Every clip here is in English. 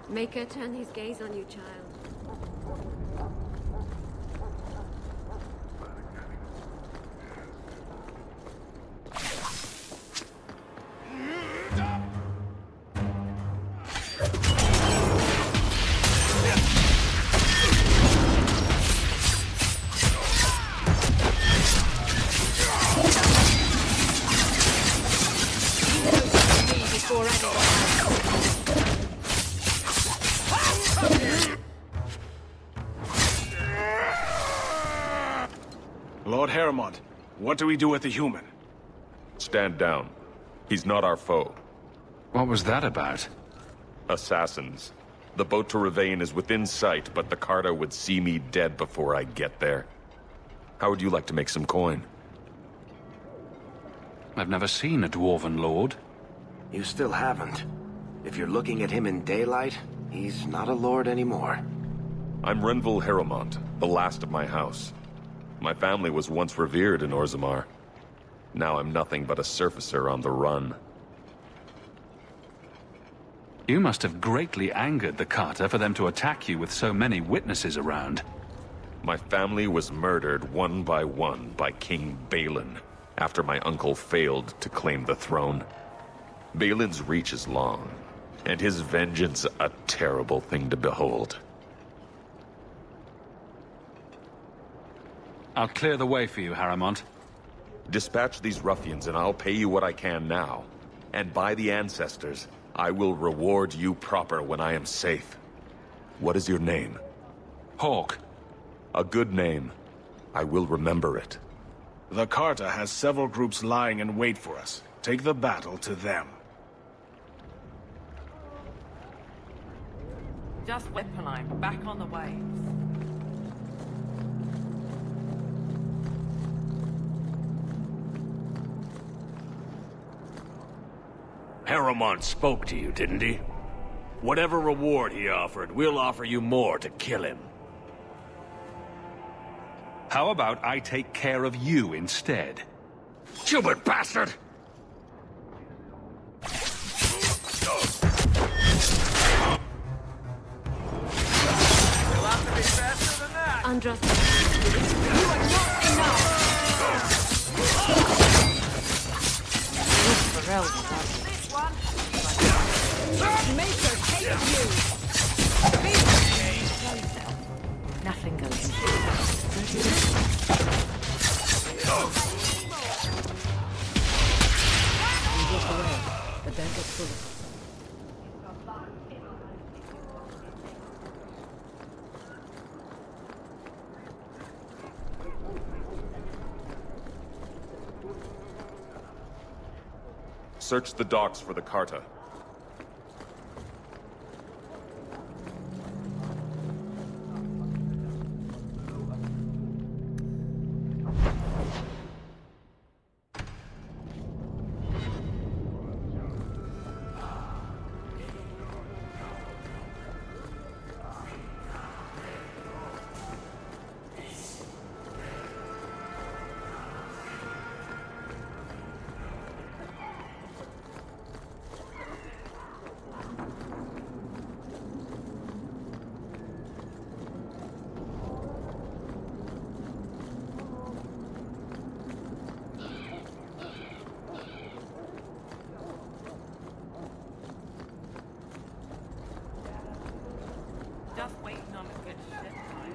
Make her turn his gaze on you, child. Lord Heremont, what do we do with the human? Stand down. He's not our foe. What was that about? Assassins. The boat to Ravain is within sight, but the Carta would see me dead before I get there. How would you like to make some coin? I've never seen a Dwarven Lord. You still haven't. If you're looking at him in daylight, he's not a lord anymore. I'm Renville Heremont, the last of my house. My family was once revered in Orzammar. Now I'm nothing but a surfacer on the run. You must have greatly angered the Carter for them to attack you with so many witnesses around. My family was murdered one by King Balin, after my uncle failed to claim the throne. Balin's reach is long, and his vengeance a terrible thing to behold. I'll clear the way for you, Heremont. Dispatch these ruffians and I'll pay you what I can now. And by the ancestors, I will reward you proper when I am safe. What is your name? Hawk. A good name. I will remember it. The Carta has several groups lying in wait for us. Take the battle to them. Just Whipperline, back on the waves. Heremont spoke to you, didn't he? Whatever reward he offered, we'll offer you more to kill him. How about I take care of you instead? Stupid bastard! You'll have to be faster than that! Andros, you are not enough! Pharrell was up. This one! Maker, take you! Nothing goes in. Walk away, but don't get full of it. Search the docks for the Carta. Just waiting on a good ship time.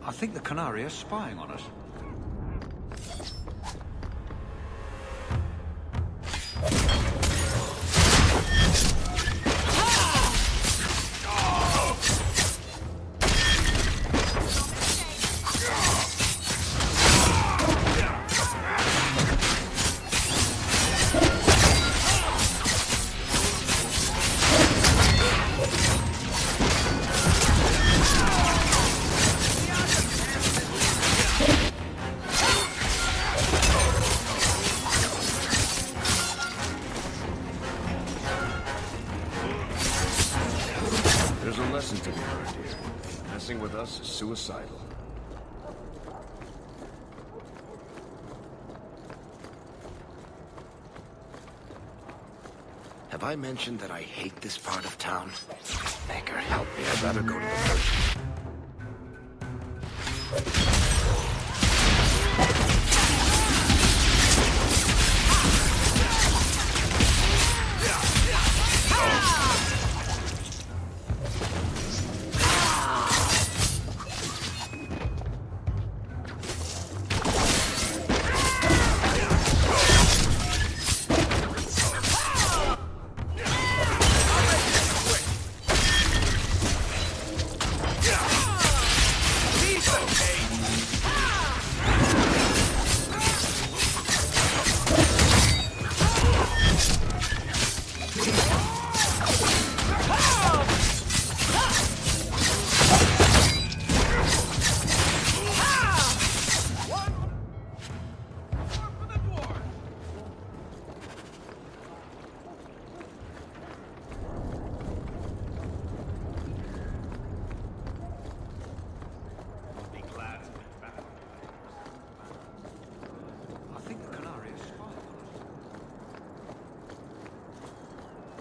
I think the Canary is spying on us. There's a lesson to be learned here. Messing with us is suicidal. Have I mentioned that I hate this part of town? Baker, help me. I better go to the merchant.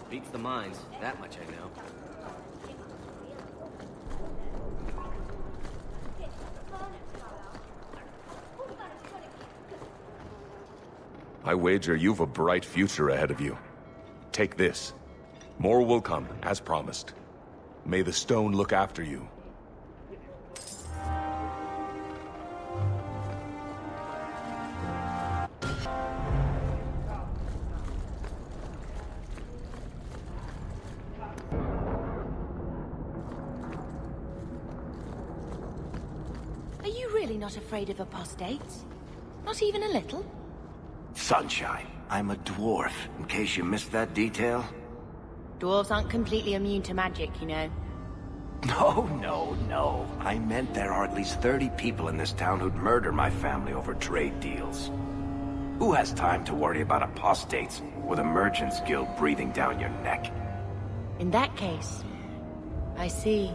Beats the mines, that much I know. I wager you've a bright future ahead of you. Take this. More will come, as promised. May the stone look after you. Are you really not afraid of apostates? Not even a little? Sunshine, I'm a dwarf, in case you missed that detail. Dwarves aren't completely immune to magic, you know. No. I meant there are at least 30 people in this town who'd murder my family over trade deals. Who has time to worry about apostates with a merchant's guild breathing down your neck? In that case, I see.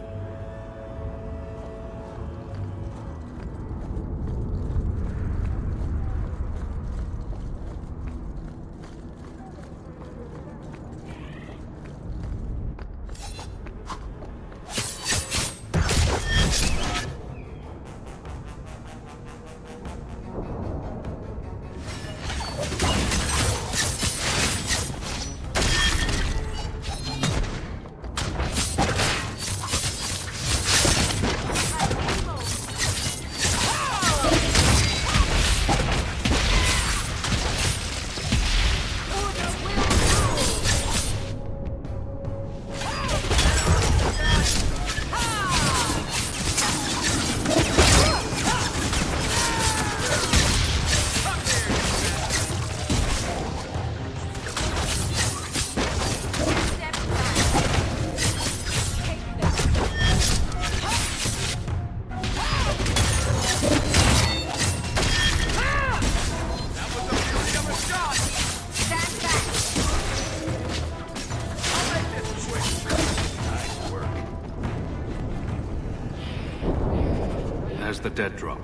There's the dead drop.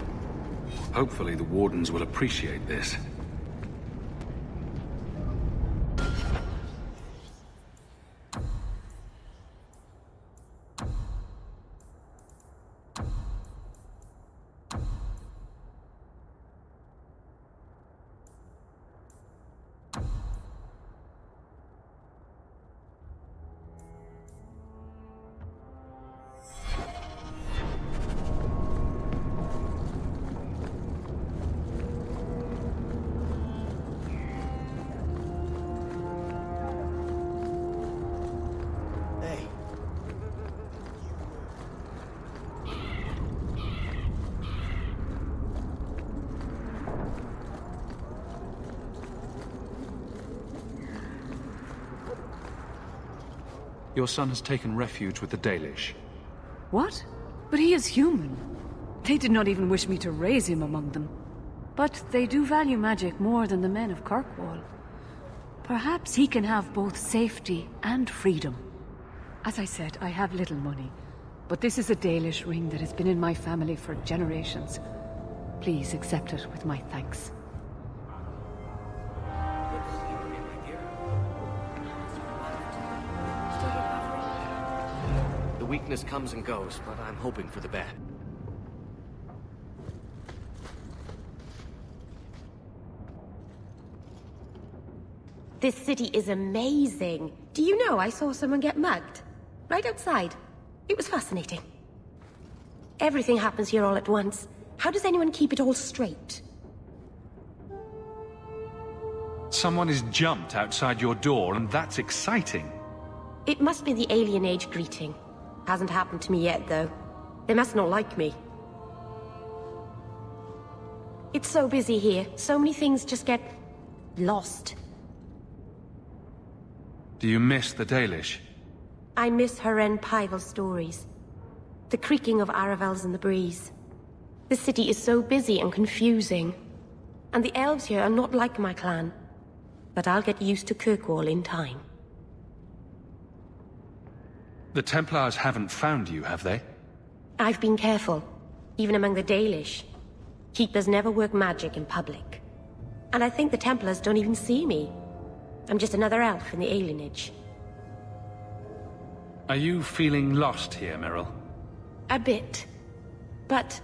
Hopefully the wardens will appreciate this. Your son has taken refuge with the Dalish. What? But he is human. They did not even wish me to raise him among them. But they do value magic more than the men of Kirkwall. Perhaps he can have both safety and freedom. As I said, I have little money. But this is a Dalish ring that has been in my family for generations. Please accept it with my thanks. Weakness comes and goes, but I'm hoping for the best. This city is amazing. Do you know I saw someone get mugged? Right outside. It was fascinating. Everything happens here all at once. How does anyone keep it all straight? Someone is jumped outside your door, and that's exciting. It must be the alien age greeting. Hasn't happened to me yet, though. They must not like me. It's so busy here. So many things just get... lost. Do you miss the Dalish? I miss Haren Pival stories. The creaking of Aravels in the breeze. The city is so busy and confusing. And the elves here are not like my clan. But I'll get used to Kirkwall in time. The Templars haven't found you, have they? I've been careful, even among the Dalish. Keepers never work magic in public. And I think the Templars don't even see me. I'm just another elf in the alienage. Are you feeling lost here, Meryl? A bit. But...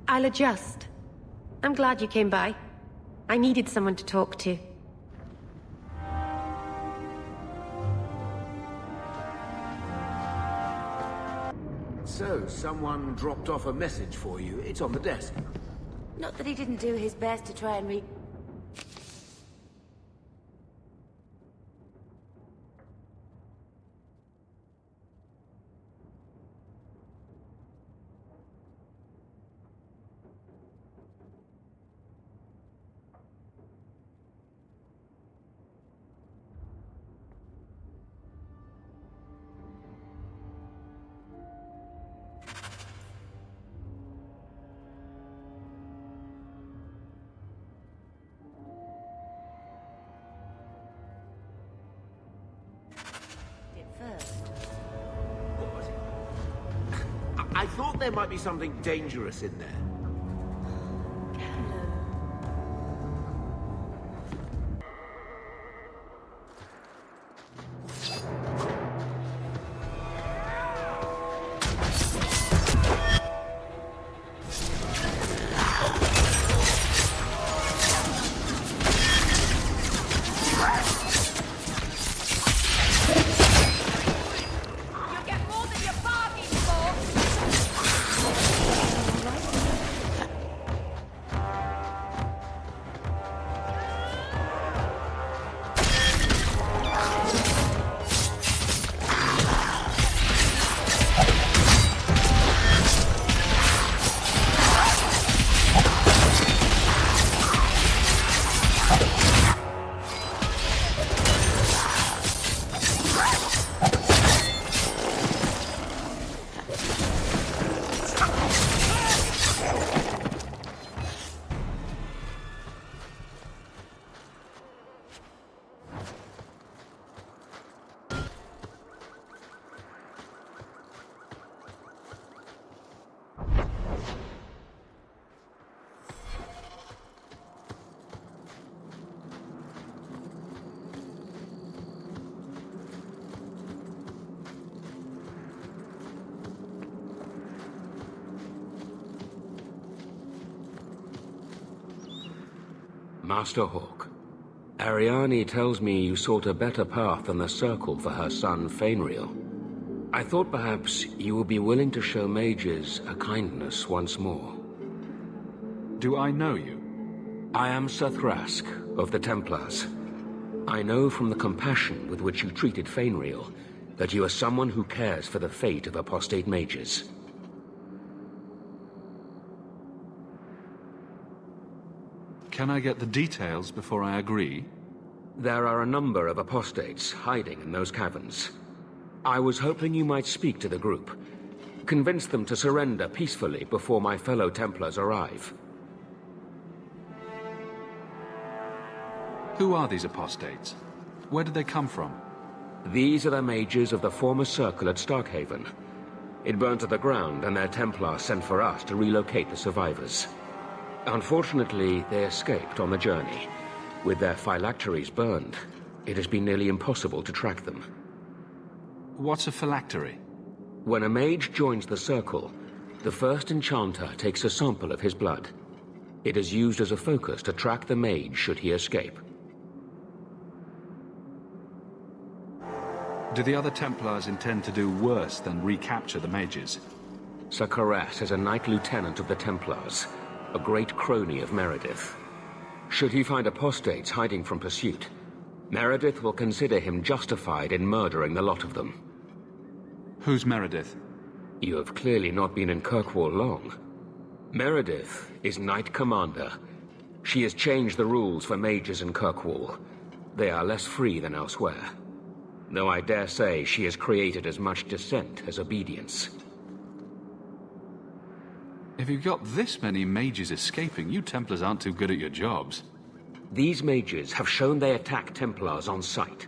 I'll adjust. I'm glad you came by. I needed someone to talk to. So, someone dropped off a message for you. It's on the desk. Not that he didn't do his best to try and read... I thought there might be something dangerous in there. Master Hawk, Ariane tells me you sought a better path than the Circle for her son, Fainriel. I thought perhaps you would be willing to show mages a kindness once more. Do I know you? I am Sir Thrask, of the Templars. I know from the compassion with which you treated Fainriel that you are someone who cares for the fate of apostate mages. Can I get the details before I agree? There are a number of apostates hiding in those caverns. I was hoping you might speak to the group. Convince them to surrender peacefully before my fellow Templars arrive. Who are these apostates? Where did they come from? These are the mages of the former Circle at Starkhaven. It burned to the ground, and their Templars sent for us to relocate the survivors. Unfortunately, they escaped on the journey. With their phylacteries burned, it has been nearly impossible to track them. What's a phylactery? When a mage joins the Circle, the first enchanter takes a sample of his blood. It is used as a focus to track the mage should he escape. Do the other Templars intend to do worse than recapture the mages? Sir Karas is a Knight Lieutenant of the Templars, a great crony of Meredith. Should he find apostates hiding from pursuit, Meredith will consider him justified in murdering the lot of them. Who's Meredith? You have clearly not been in Kirkwall long. Meredith is Knight Commander. She has changed the rules for mages in Kirkwall. They are less free than elsewhere. Though I dare say she has created as much dissent as obedience. If you've got this many mages escaping, you Templars aren't too good at your jobs. These mages have shown they attack Templars on sight.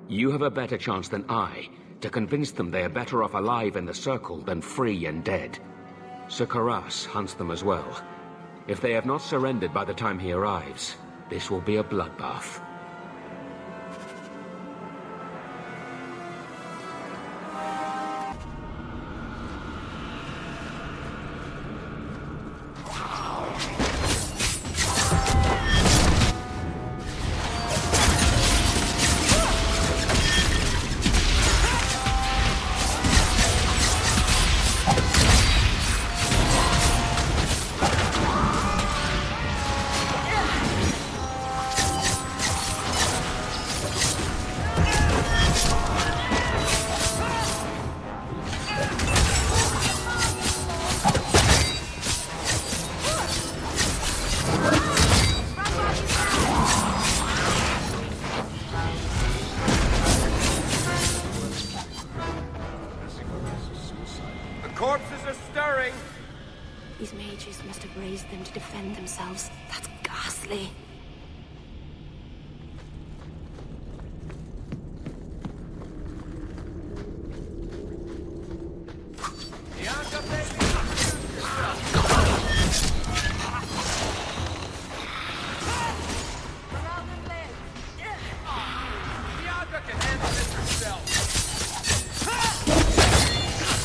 You have a better chance than I to convince them they are better off alive in the Circle than free and dead. Sir Karas hunts them as well. If they have not surrendered by the time he arrives, this will be a bloodbath. Corpses are stirring! These mages must have raised them to defend themselves. That's ghastly. Bianca, baby! Bianca can handle this herself!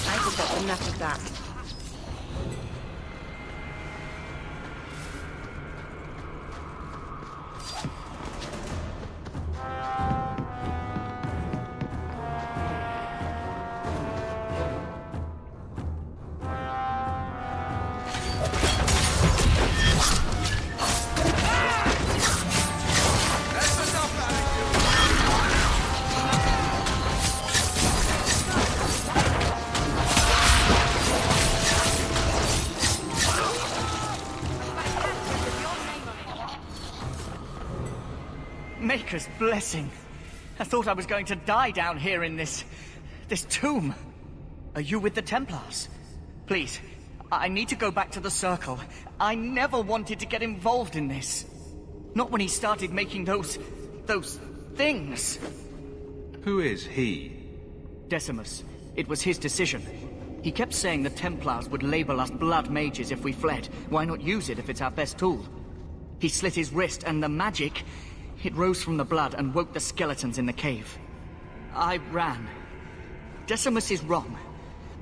I just got enough of that. Maker's blessing. I thought I was going to die down here in this tomb. Are you with the Templars? Please, I need to go back to the Circle. I never wanted to get involved in this. Not when he started making those things. Who is he? Decimus. It was his decision. He kept saying the Templars would label us blood mages if we fled. Why not use it if it's our best tool? He slit his wrist, and the magic, it rose from the blood and woke the skeletons in the cave. I ran. Decimus is wrong.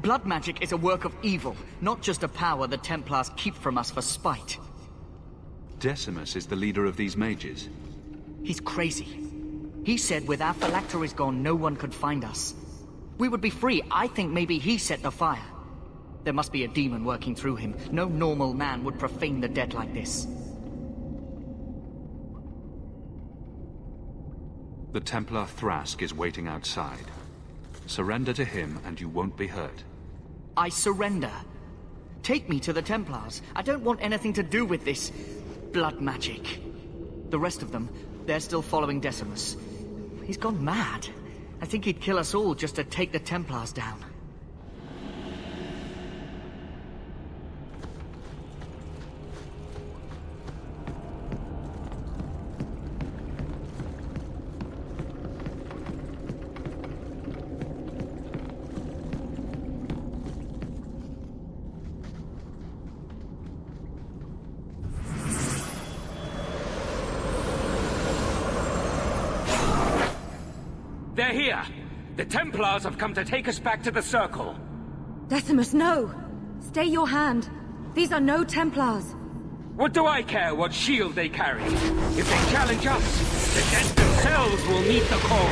Blood magic is a work of evil, not just a power the Templars keep from us for spite. Decimus is the leader of these mages. He's crazy. He said with our phylacteries gone, no one could find us. We would be free. I think maybe he set the fire. There must be a demon working through him. No normal man would profane the dead like this. The Templar Thrask is waiting outside. Surrender to him and you won't be hurt. I surrender. Take me to the Templars. I don't want anything to do with this blood magic. The rest of them, they're still following Decimus. He's gone mad. I think he'd kill us all just to take the Templars down. They're here! The Templars have come to take us back to the Circle. Decimus, no! Stay your hand. These are no Templars. What do I care what shield they carry? If they challenge us, the dead themselves will meet the call.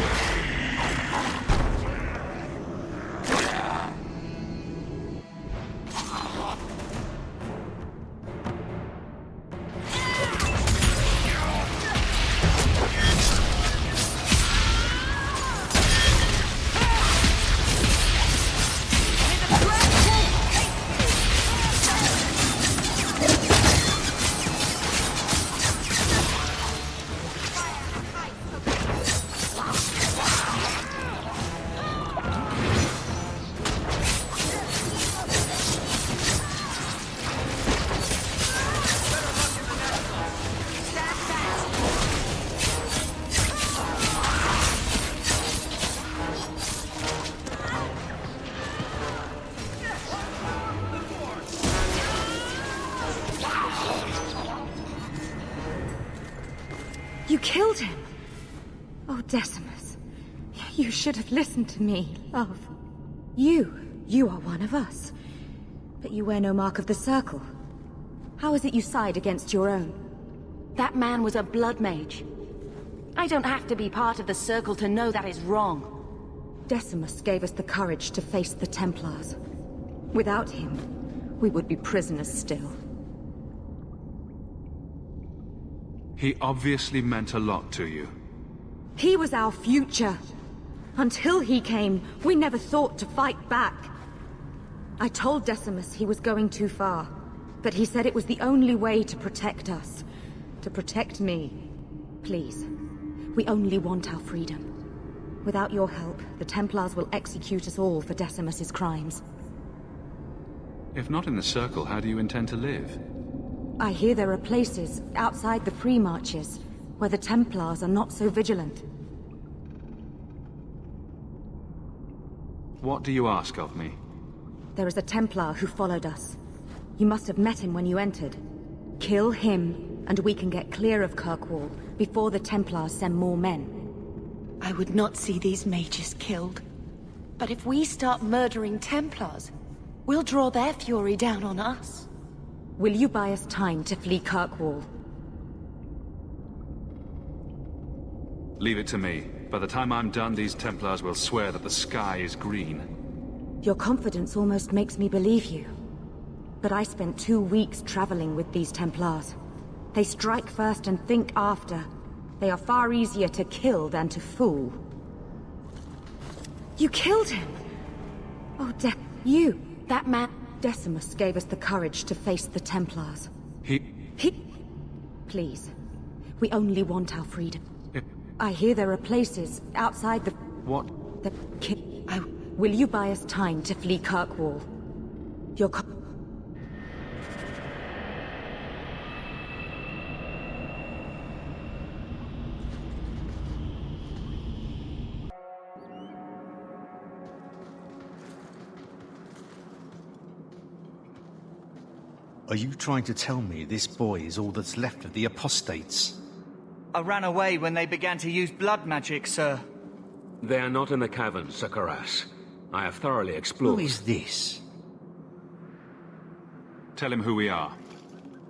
You killed him! Oh, Decimus. You should have listened to me, love. You are one of us. But you wear no mark of the Circle. How is it you side against your own? That man was a blood mage. I don't have to be part of the Circle to know that is wrong. Decimus gave us the courage to face the Templars. Without him, we would be prisoners still. He obviously meant a lot to you. He was our future. Until he came, we never thought to fight back. I told Decimus he was going too far, but he said it was the only way to protect us. To protect me. Please, we only want our freedom. Without your help, the Templars will execute us all for Decimus's crimes. If not in the Circle, how do you intend to live? I hear there are places outside the pre-marches where the Templars are not so vigilant. What do you ask of me? There is a Templar who followed us. You must have met him when you entered. Kill him, and we can get clear of Kirkwall before the Templars send more men. I would not see these mages killed. But if we start murdering Templars, we'll draw their fury down on us. Will you buy us time to flee Kirkwall? Leave it to me. By the time I'm done, these Templars will swear that the sky is green. Your confidence almost makes me believe you. But I spent 2 weeks traveling with these Templars. They strike first and think after. They are far easier to kill than to fool. You killed him! Oh, that man... Decimus gave us the courage to face the Templars. He... Please. We only want our freedom. I hear there are places outside the... What? Will you buy us time to flee Kirkwall? Your Are you trying to tell me this boy is all that's left of the apostates? I ran away when they began to use blood magic, sir. They are not in the caverns, Sir Karas. I have thoroughly explored. Who is this? Tell him who we are.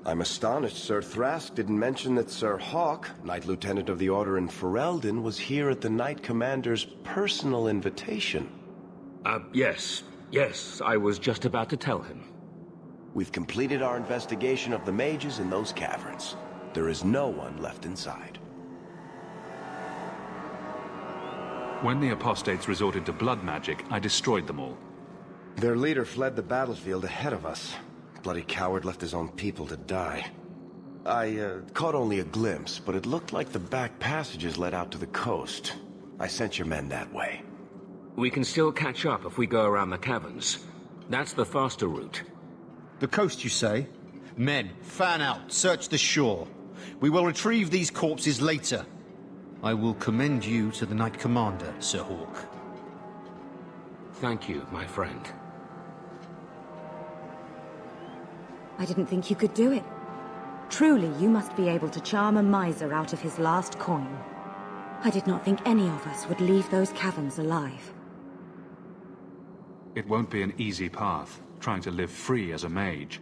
I'm astonished Sir Thrask didn't mention that Sir Hawk, Knight Lieutenant of the Order in Ferelden, was here at the Knight Commander's personal invitation. Yes. Yes, I was just about to tell him. We've completed our investigation of the mages in those caverns. There is no one left inside. When the apostates resorted to blood magic, I destroyed them all. Their leader fled the battlefield ahead of us. Bloody coward left his own people to die. I caught only a glimpse, but it looked like the back passages led out to the coast. I sent your men that way. We can still catch up if we go around the caverns. That's the faster route. The coast, you say? Men, fan out, search the shore. We will retrieve these corpses later. I will commend you to the Knight Commander, Sir Hawk. Thank you, my friend. I didn't think you could do it. Truly, you must be able to charm a miser out of his last coin. I did not think any of us would leave those caverns alive. It won't be an easy path, trying to live free as a mage.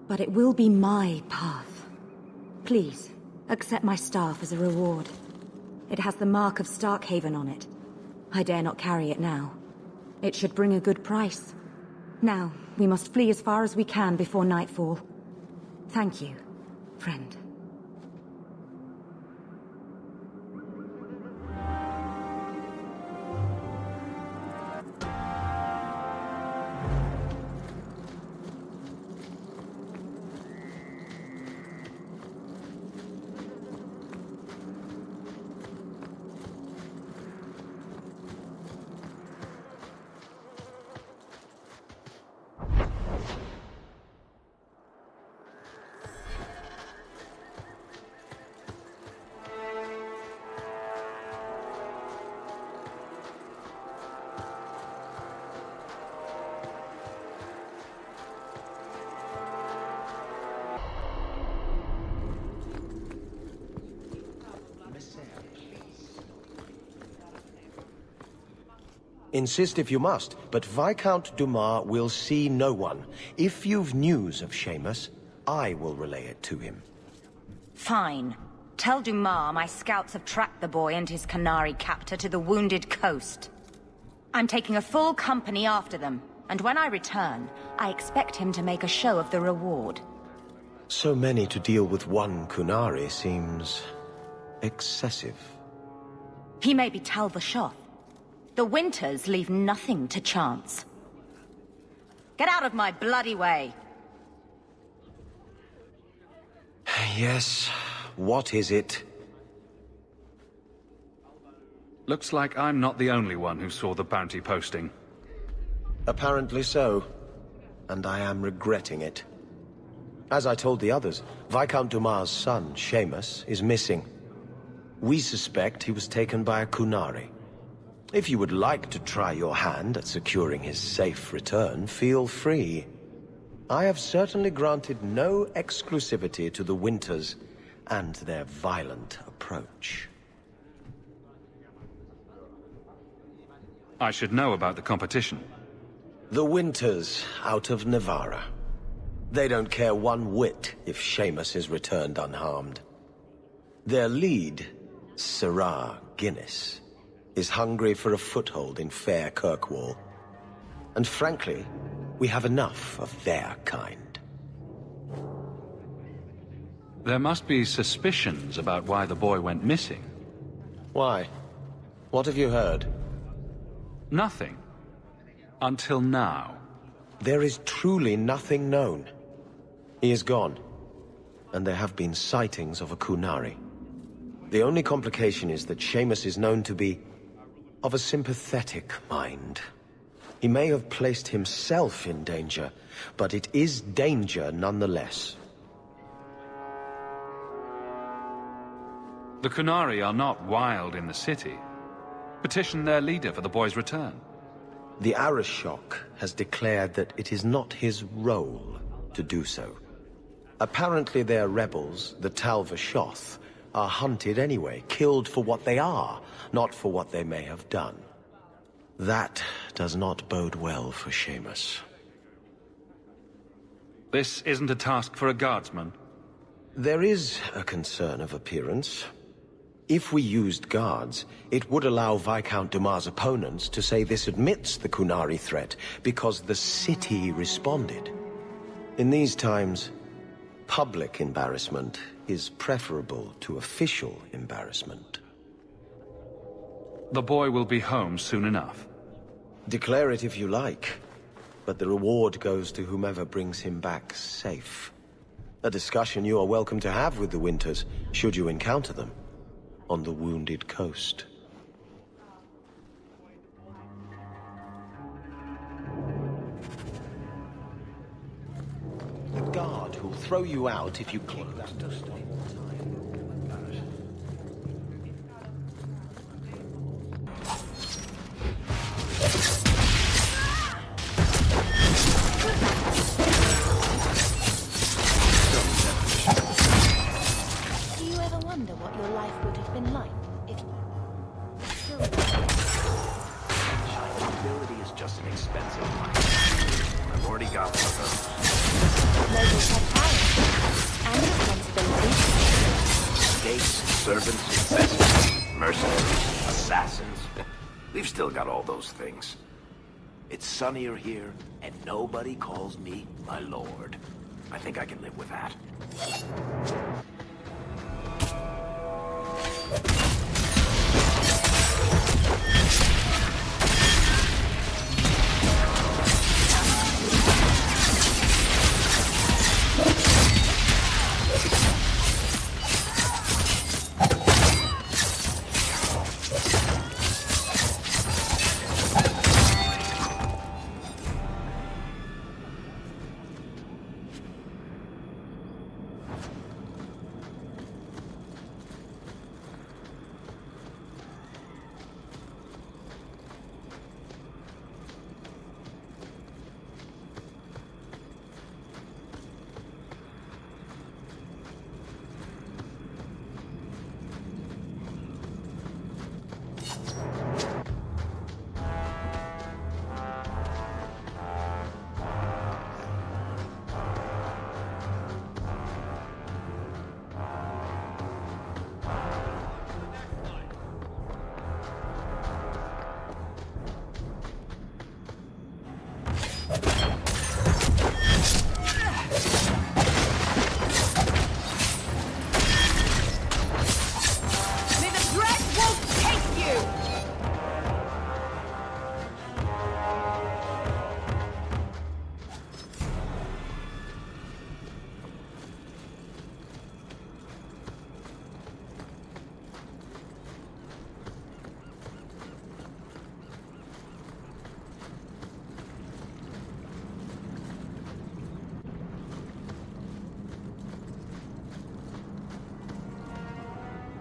But it will be my path. Please, accept my staff as a reward. It has the mark of Starkhaven on it. I dare not carry it now. It should bring a good price. Now, we must flee as far as we can before nightfall. Thank you, friend. Insist if you must, but Viscount Dumas will see no one. If you've news of Seamus, I will relay it to him. Fine. Tell Dumas my scouts have tracked the boy and his Canary captor to the Wounded Coast. I'm taking a full company after them, and when I return, I expect him to make a show of the reward. So many to deal with one Kunari seems excessive. He may be Tal Vashoth. The Winters leave nothing to chance. Get out of my bloody way! Yes, what is it? Looks like I'm not the only one who saw the bounty posting. Apparently so, and I am regretting it. As I told the others, Viscount Dumas' son, Seamus, is missing. We suspect he was taken by a Kunari. If you would like to try your hand at securing his safe return, feel free. I have certainly granted no exclusivity to the Winters and their violent approach. I should know about the competition. The Winters out of Navarra. They don't care one whit if Seamus is returned unharmed. Their lead, Sirrah Guinness, is hungry for a foothold in fair Kirkwall. And frankly, we have enough of their kind. There must be suspicions about why the boy went missing. Why? What have you heard? Nothing. Until now. There is truly nothing known. He is gone, and there have been sightings of a Kunari. The only complication is that Seamus is known to be of a sympathetic mind. He may have placed himself in danger, but it is danger nonetheless. The Kunari are not wild in the city. Petition their leader for the boy's return. The Arishok has declared that it is not his role to do so. Apparently their rebels, the Tal Vashoth, are hunted anyway, killed for what they are, not for what they may have done. That does not bode well for Seamus. This isn't a task for a guardsman. There is a concern of appearance. If we used guards, it would allow Viscount Dumas' opponents to say this admits the Kunari threat, because the city responded. In these times, public embarrassment is preferable to official embarrassment. The boy will be home soon enough. Declare it if you like, but the reward goes to whomever brings him back safe. A discussion you are welcome to have with the Winters, should you encounter them, on the Wounded Coast. The guard who'll throw you out if you click that dust one more time. Do you ever wonder what your life would have been like if... Nobility is just an expensive life. I've already got one of those. Nobles have power and responsibility. Gates, servants, investors, mercenaries, assassins. We've still got all those things. It's sunnier here, and nobody calls me my lord. I think I can live with that.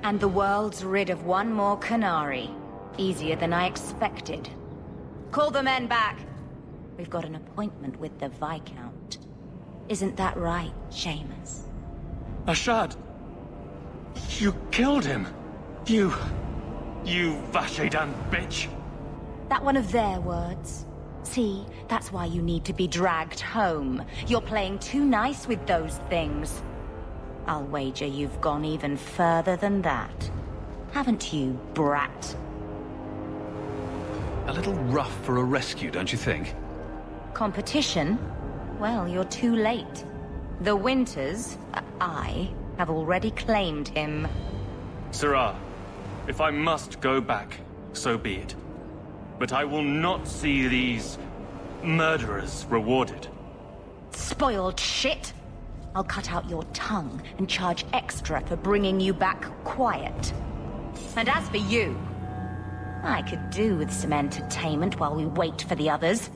And the world's rid of one more Canary. Easier than I expected. Call the men back. We've got an appointment with the Viscount. Isn't that right, Seamus? Ashad! You killed him! You Vashedan bitch! That one of their words? See, that's why you need to be dragged home. You're playing too nice with those things. I'll wager you've gone even further than that. Haven't you, brat? A little rough for a rescue, don't you think? Competition? Well, you're too late. The Winters, I, have already claimed him. Sirrah, if I must go back, so be it. But I will not see these murderers rewarded. Spoiled shit! I'll cut out your tongue and charge extra for bringing you back quiet. And as for you, I could do with some entertainment while we wait for the others.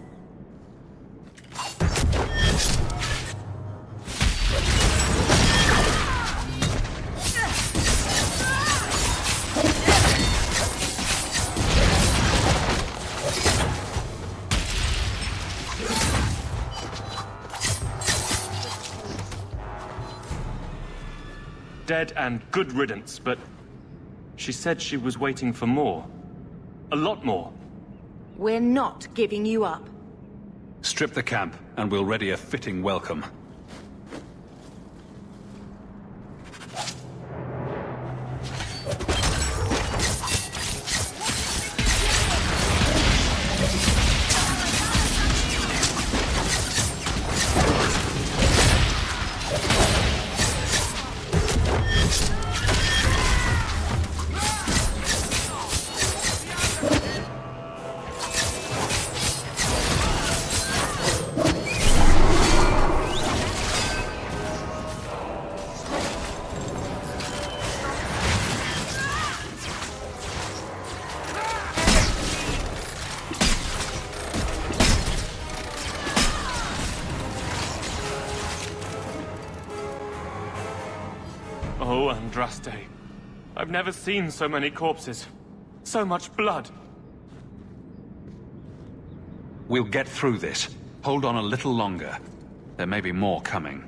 Dead and good riddance, but she said she was waiting for more. A lot more. We're not giving you up. Strip the camp, and we'll ready a fitting welcome. Oh, Andraste. I've never seen so many corpses. So much blood. We'll get through this. Hold on a little longer. There may be more coming.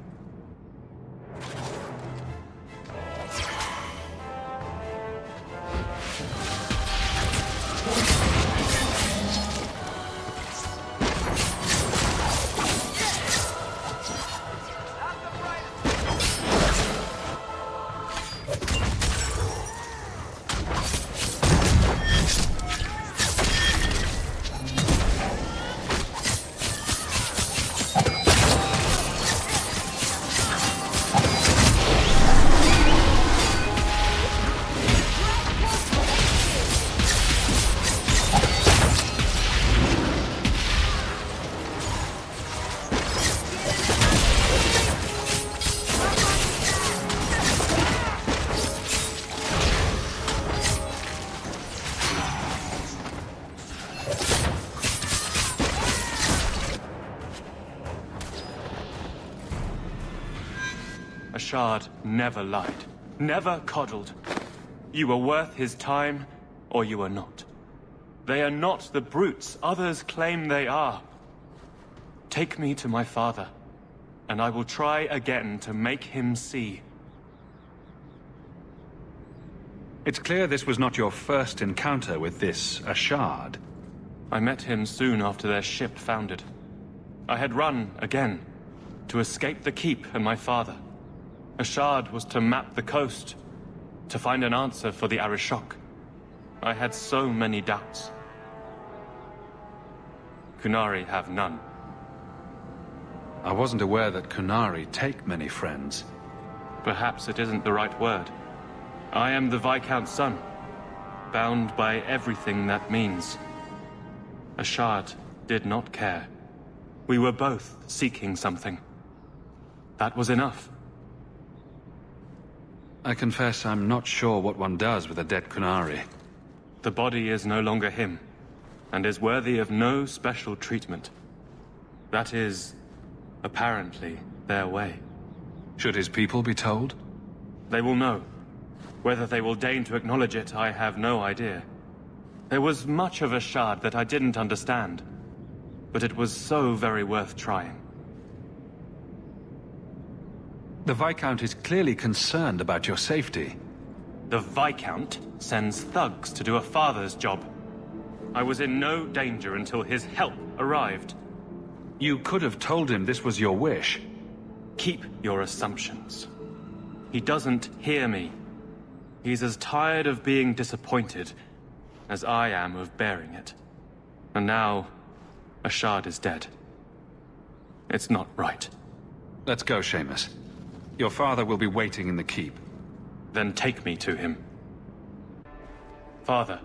Shard never lied, never coddled. You are worth his time, or you are not. They are not the brutes others claim they are. Take me to my father, and I will try again to make him see. It's clear this was not your first encounter with this Ashard. I met him soon after their ship foundered. I had run again, to escape the keep and my father. Ashard was to map the coast, to find an answer for the Arishok. I had so many doubts. Kunari have none. I wasn't aware that Kunari take many friends. Perhaps it isn't the right word. I am the Viscount's son, bound by everything that means. Ashard did not care. We were both seeking something. That was enough. I confess I'm not sure what one does with a dead Kunari. The body is no longer him, and is worthy of no special treatment. That is, apparently, their way. Should his people be told? They will know. Whether they will deign to acknowledge it, I have no idea. There was much of Ashard that I didn't understand, but it was so very worth trying. The Viscount is clearly concerned about your safety. The Viscount sends thugs to do a father's job. I was in no danger until his help arrived. You could have told him this was your wish. Keep your assumptions. He doesn't hear me. He's as tired of being disappointed as I am of bearing it. And now, Ashard is dead. It's not right. Let's go, Seamus. Your father will be waiting in the keep. Then take me to him. Father.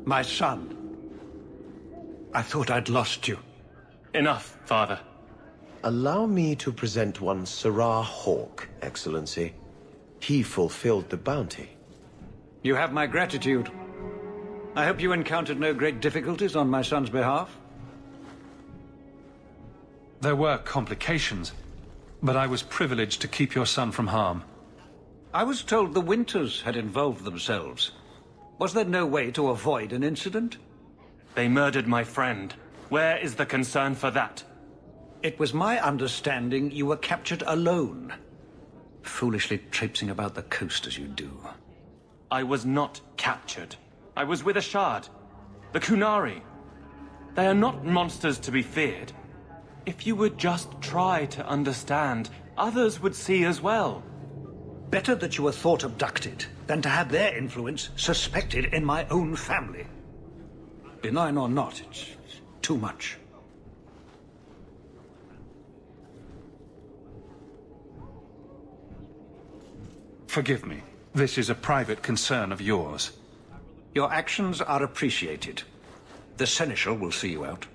My son. I thought I'd lost you. Enough, Father. Allow me to present one Sarah Hawk, Excellency. He fulfilled the bounty. You have my gratitude. I hope you encountered no great difficulties on my son's behalf. There were complications, but I was privileged to keep your son from harm. I was told the Winters had involved themselves. Was there no way to avoid an incident? They murdered my friend. Where is the concern for that? It was my understanding you were captured alone. Foolishly traipsing about the coast as you do. I was not captured. I was with Ashard. The Kunari. They are not monsters to be feared. If you would just try to understand, others would see as well. Better that you were thought abducted than to have their influence suspected in my own family. Benign or not, it's too much. Forgive me. This is a private concern of yours. Your actions are appreciated. The Seneschal will see you out.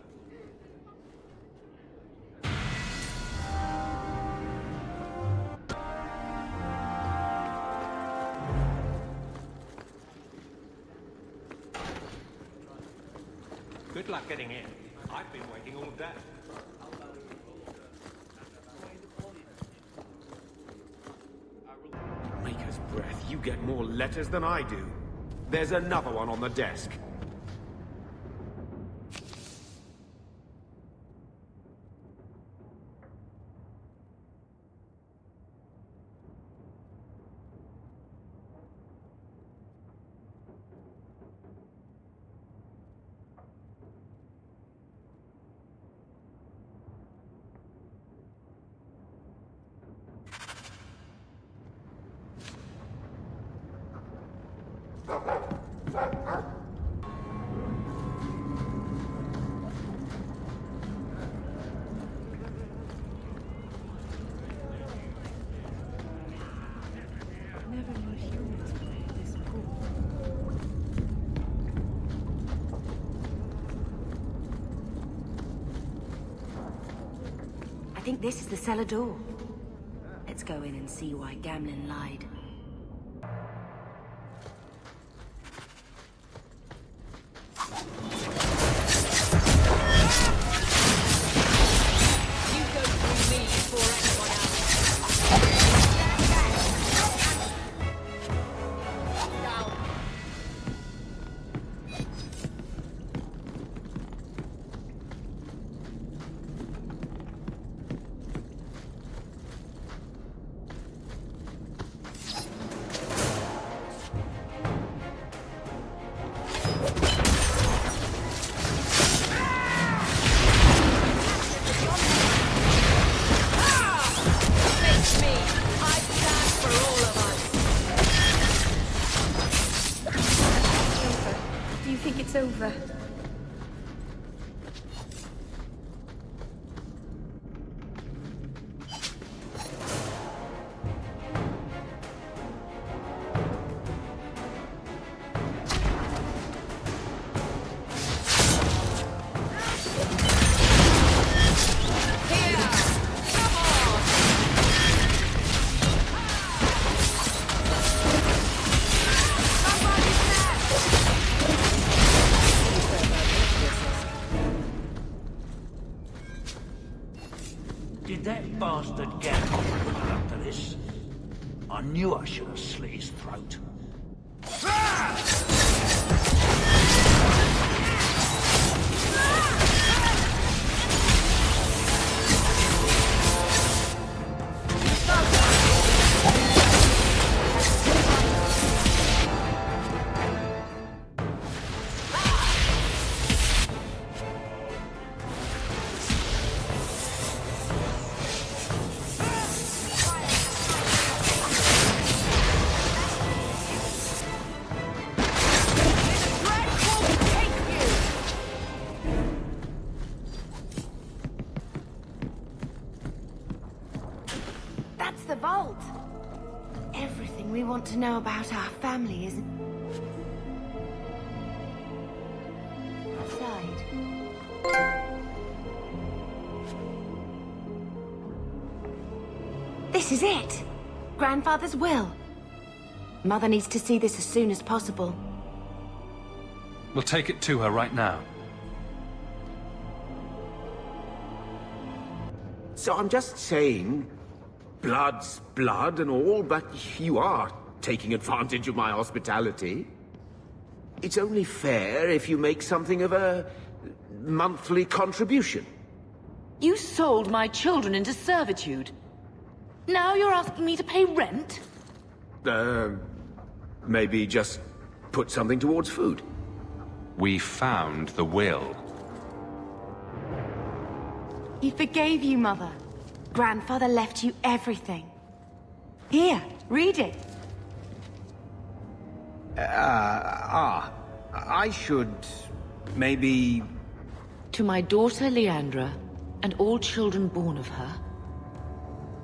Good luck getting in. I've been waiting all day. Maker's breath, you get more letters than I do. There's another one on the desk. Never knew humans play this cool. I think this is the cellar door. Let's go in and see why Gamlin lied. You go through me before anyone else. it's over. Did that bastard Gandalf put it up to this? I knew I should have slit his throat. That's the vault. Everything we want to know about our family is inside. This is it. Grandfather's will. Mother needs to see this as soon as possible. We'll take it to her right now. So I'm just saying, blood's blood and all, but you are taking advantage of my hospitality. It's only fair if you make something of a monthly contribution. You sold my children into servitude. Now you're asking me to pay rent? Maybe just put something towards food. We found the will. He forgave you, Mother. Grandfather left you everything. Here, read it. I should maybe... To my daughter Leandra, and all children born of her,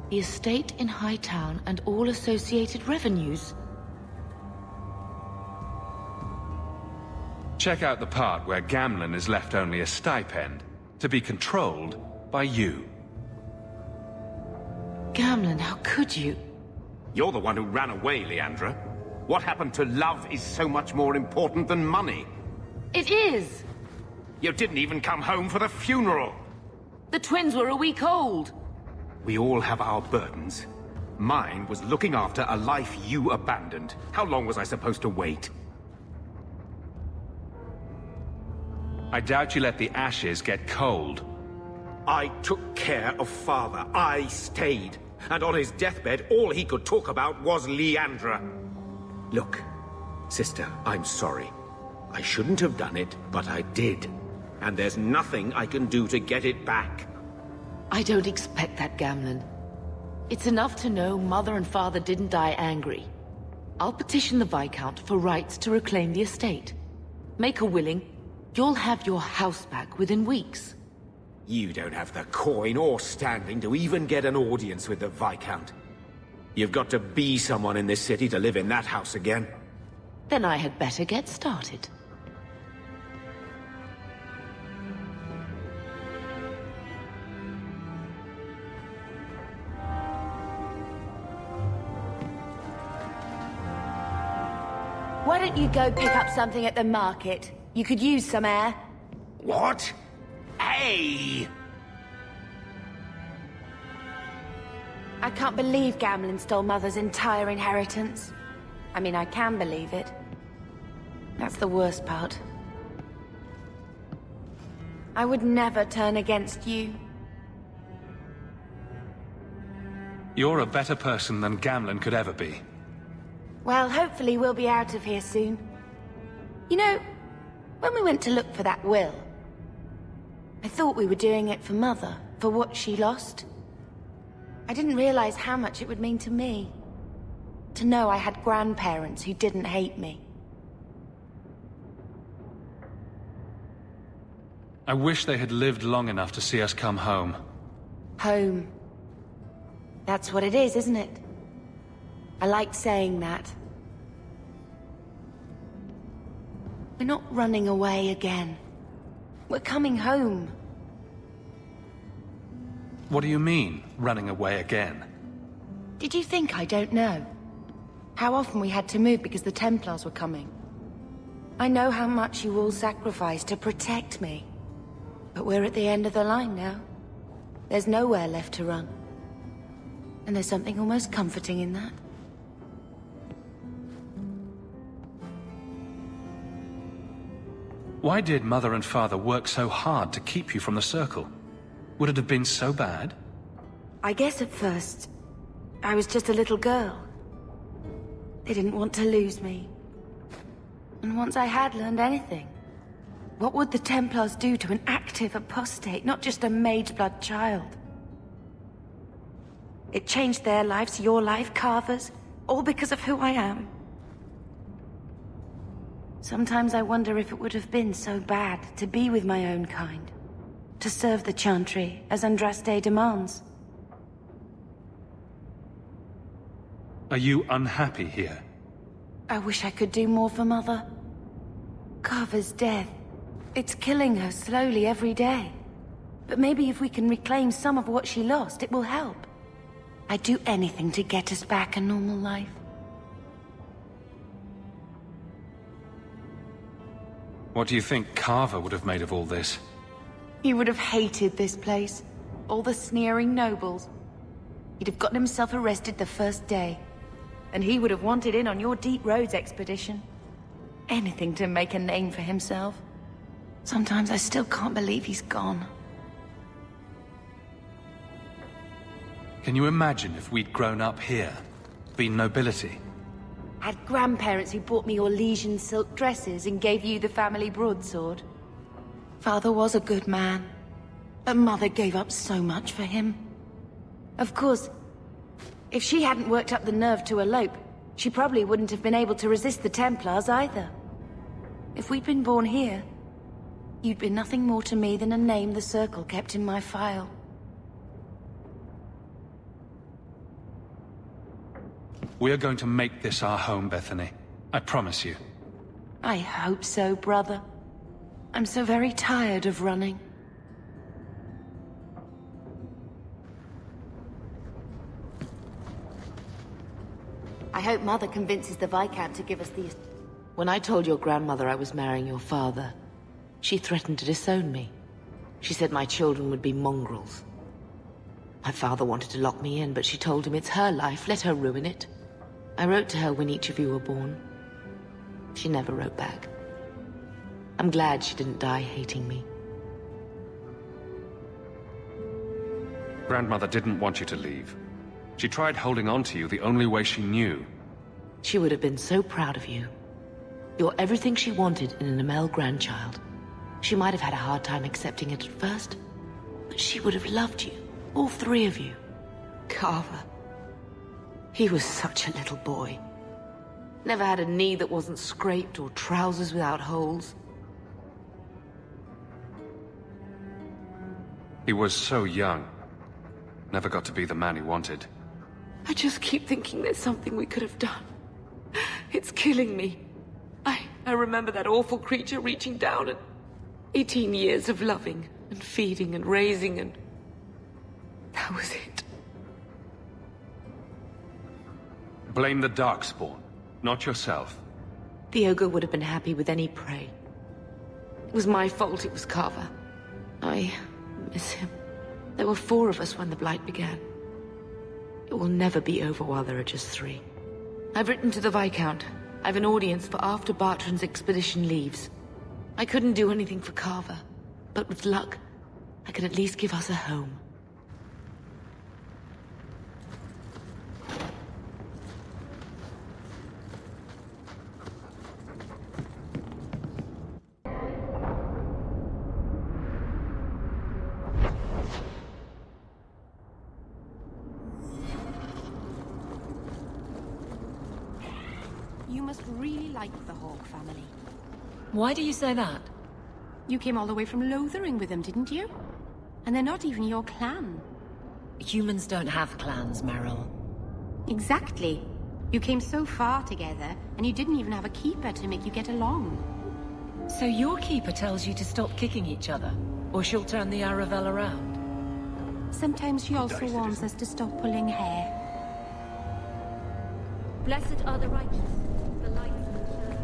the estate in Hightown and all associated revenues. Check out the part where Gamlen is left only a stipend, to be controlled by you. Gamlen, how could you? You're the one who ran away, Leandra. What happened to love is so much more important than money. It is! You didn't even come home for the funeral. The twins were a week old. We all have our burdens. Mine was looking after a life you abandoned. How long was I supposed to wait? I doubt you let the ashes get cold. I took care of Father. I stayed. And on his deathbed, all he could talk about was Leandra. Look, sister, I'm sorry. I shouldn't have done it, but I did. And there's nothing I can do to get it back. I don't expect that, Gamlen. It's enough to know Mother and Father didn't die angry. I'll petition the Viscount for rights to reclaim the estate. Make a willing, you'll have your house back within weeks. You don't have the coin or standing to even get an audience with the Viscount. You've got to be someone in this city to live in that house again. Then I had better get started. Why don't you go pick up something at the market? You could use some air. What? Hey! I can't believe Gamlen stole Mother's entire inheritance. I mean, I can believe it. That's the worst part. I would never turn against you. You're a better person than Gamlen could ever be. Well, hopefully we'll be out of here soon. You know, when we went to look for that will, I thought we were doing it for Mother, for what she lost. I didn't realize how much it would mean to me. To know I had grandparents who didn't hate me. I wish they had lived long enough to see us come home. Home. That's what it is, isn't it? I liked saying that. We're not running away again. We're coming home. What do you mean, running away again? Did you think I don't know? How often we had to move because the Templars were coming. I know how much you all sacrificed to protect me. But we're at the end of the line now. There's nowhere left to run. And there's something almost comforting in that. Why did Mother and Father work so hard to keep you from the Circle? Would it have been so bad? I guess at first, I was just a little girl. They didn't want to lose me. And once I had learned anything, what would the Templars do to an active apostate, not just a mage's blood child? It changed their lives, your life, Carver's, all because of who I am. Sometimes I wonder if it would have been so bad to be with my own kind, to serve the Chantry as Andraste demands. Are you unhappy here? I wish I could do more for Mother. Carver's death, it's killing her slowly every day. But maybe if we can reclaim some of what she lost, it will help. I'd do anything to get us back a normal life. What do you think Carver would have made of all this? He would have hated this place. All the sneering nobles. He'd have gotten himself arrested the first day. And he would have wanted in on your Deep Roads expedition. Anything to make a name for himself. Sometimes I still can't believe he's gone. Can you imagine if we'd grown up here? Been nobility? Had grandparents who bought me your Legion silk dresses and gave you the family broadsword. Father was a good man, but Mother gave up so much for him. Of course, if she hadn't worked up the nerve to elope, she probably wouldn't have been able to resist the Templars either. If we'd been born here, you'd been nothing more to me than a name the Circle kept in my file. We are going to make this our home, Bethany. I promise you. I hope so, brother. I'm so very tired of running. I hope Mother convinces the Viscount to give us these. When I told your grandmother I was marrying your father, she threatened to disown me. She said my children would be mongrels. My father wanted to lock me in, but she told him it's her life, let her ruin it. I wrote to her when each of you were born. She never wrote back. I'm glad she didn't die hating me. Grandmother didn't want you to leave. She tried holding on to you the only way she knew. She would have been so proud of you. You're everything she wanted in an Amel grandchild. She might have had a hard time accepting it at first, but she would have loved you, all three of you. Carver. He was such a little boy. Never had a knee that wasn't scraped or trousers without holes. He was so young. Never got to be the man he wanted. I just keep thinking there's something we could have done. It's killing me. I remember that awful creature reaching down and 18 years of loving and feeding and raising and... that was it. Blame the Darkspawn, not yourself. The ogre would have been happy with any prey. It was my fault it was Carver. I miss him. There were 4 of us when the Blight began. It will never be over while there are just 3. I've written to the Viscount. I've an audience for after Bartrand's expedition leaves. I couldn't do anything for Carver, but with luck, I can at least give us a home. You must really like the Hawk family. Why do you say that? You came all the way from Lothering with them, didn't you? And they're not even your clan. Humans don't have clans, Meryl. Exactly. You came so far together, and you didn't even have a keeper to make you get along. So your keeper tells you to stop kicking each other, or she'll turn the Aravel around? Sometimes she also warns us to stop pulling hair. Blessed are the righteous, the light will shine.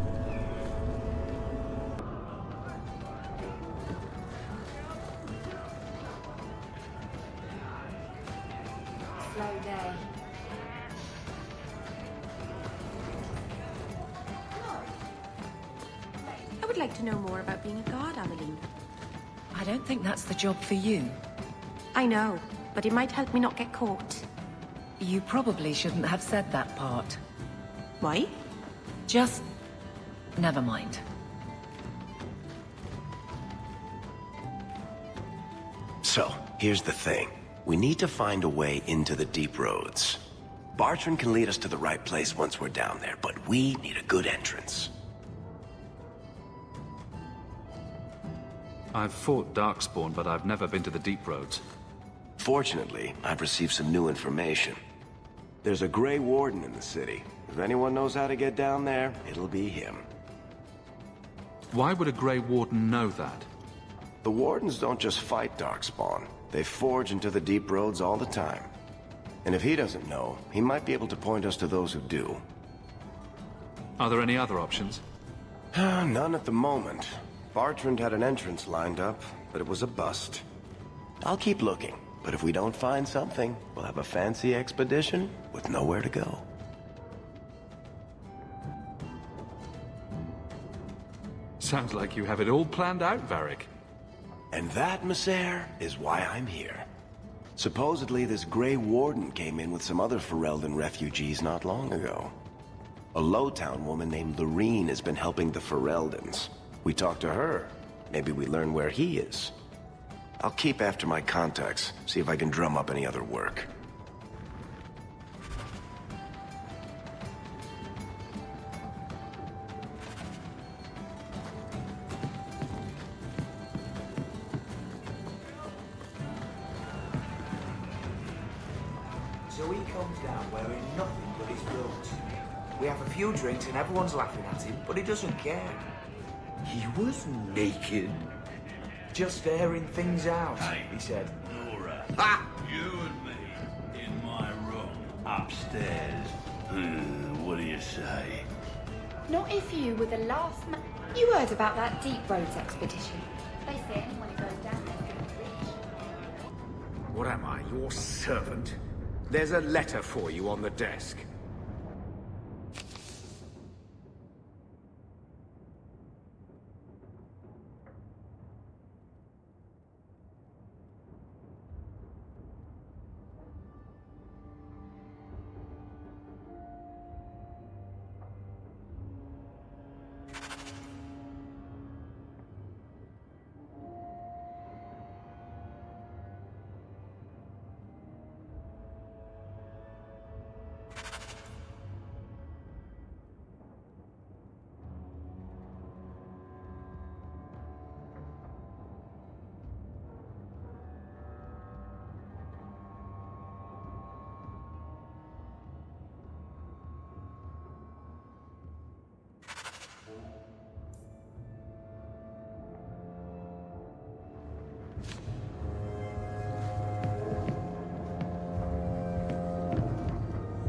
Slow day. I would like to know more about being a guard, Ameline. I don't think that's the job for you. I know, but it might help me not get caught. You probably shouldn't have said that part. Why? Just... never mind. So, here's the thing. We need to find a way into the deep roads. Bartrand can lead us to the right place once we're down there, but we need a good entrance. I've fought Darkspawn, but I've never been to the Deep Roads. Fortunately, I've received some new information. There's a Grey Warden in the city. If anyone knows how to get down there, it'll be him. Why would a Grey Warden know that? The Wardens don't just fight Darkspawn. They forge into the deep roads all the time. And if he doesn't know, he might be able to point us to those who do. Are there any other options? None at the moment. Bartrand had an entrance lined up, but it was a bust. I'll keep looking, but if we don't find something, we'll have a fancy expedition with nowhere to go. Sounds like you have it all planned out, Varric. And that, Messer, is why I'm here. Supposedly, this Grey Warden came in with some other Ferelden refugees not long ago. A Lowtown woman named Lorene has been helping the Fereldans. We talk to her. Maybe we learn where he is. I'll keep after my contacts, see if I can drum up any other work. So he comes down wearing nothing but his clothes. We have a few drinks and everyone's laughing at him, but he doesn't care. He was naked. Just airing things out, he said. Nora, Ah! you and me in my room upstairs. What do you say? Not if you were the last man. You heard about that Deep Roads expedition. They say anyone who goes down there is going to reach. What am I, your servant? There's a letter for you on the desk.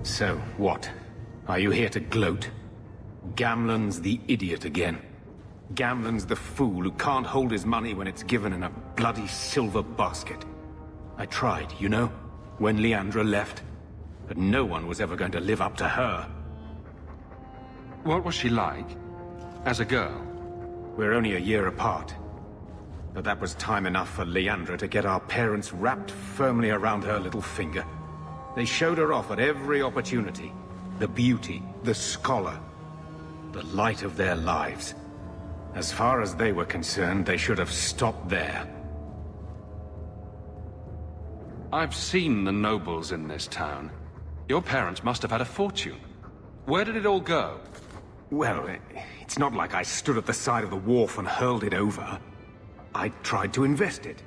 So, what? Are you here to gloat? Gamlen's the idiot again. Gamlen's the fool who can't hold his money when it's given in a bloody silver basket. I tried, you know, when Leandra left. But no one was ever going to live up to her. What was she like? As a girl? We're only a year apart. But that was time enough for Leandra to get our parents wrapped firmly around her little finger. They showed her off at every opportunity. The beauty, the scholar, the light of their lives. As far as they were concerned, they should have stopped there. I've seen the nobles in this town. Your parents must have had a fortune. Where did it all go? Well, it's not like I stood at the side of the wharf and hurled it over. I tried to invest it.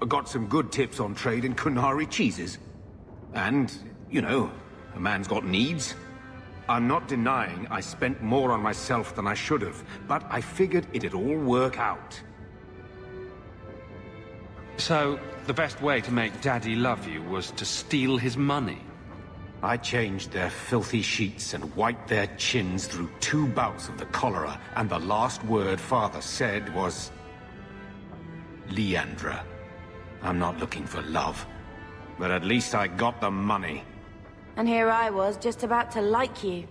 Got some good tips on trade in Kunari cheeses. And, you know, a man's got needs. I'm not denying I spent more on myself than I should have, but I figured it'd all work out. So, the best way to make Daddy love you was to steal his money? I changed their filthy sheets and wiped their chins through 2 bouts of the cholera, and the last word Father said was... Leandra. I'm not looking for love, but at least I got the money. And here I was, just about to like you.